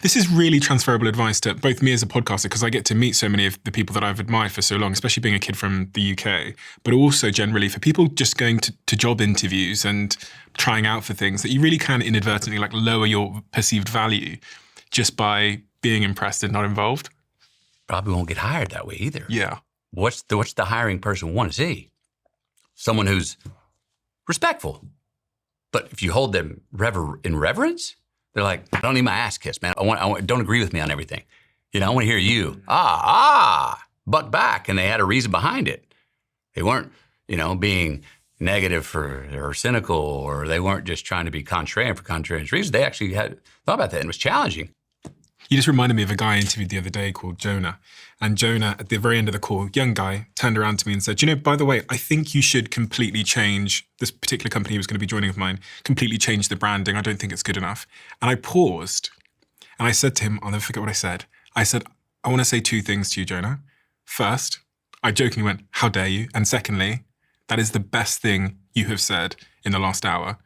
This is really transferable advice to both me as a podcaster, because I get to meet so many of the people that I've admired for so long, especially being a kid from the UK, but also generally for people just going to job interviews and trying out for things, that you really can inadvertently like lower your perceived value just by being impressed and not involved. Probably won't get hired that way either. Yeah. What's the hiring person want to see? Someone who's respectful. But if you hold them in reverence, they're like, I don't need my ass kissed, man. Don't agree with me on everything. You know, I want to hear you. Buck back. And they had a reason behind it. They weren't, being negative or cynical, or they weren't just trying to be contrarian for contrarian reasons. They actually had thought about that, and it was challenging. You just reminded me of a guy I interviewed the other day called Jonah. And Jonah, at the very end of the call, young guy, turned around to me and said, by the way, I think you should completely change, this particular company he was going to be joining of mine, completely change the branding. I don't think it's good enough. And I paused and I said to him, I'll never forget what I said. I said, I want to say two things to you, Jonah. First, I jokingly went, how dare you? And secondly, that is the best thing you have said in the last hour.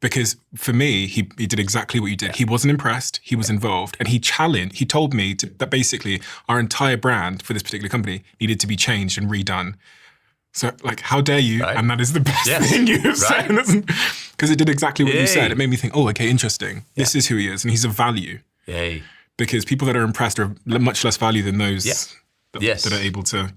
Because for me, he did exactly what you did. He wasn't impressed, he was involved, and he told me that basically our entire brand for this particular company needed to be changed and redone. So like, how dare you? Right. And that is the best thing you have said. Because it did exactly what you said. It made me think, okay, interesting. This is who he is, and he's of value. Yay. Because people that are impressed are much less value than those that are able to,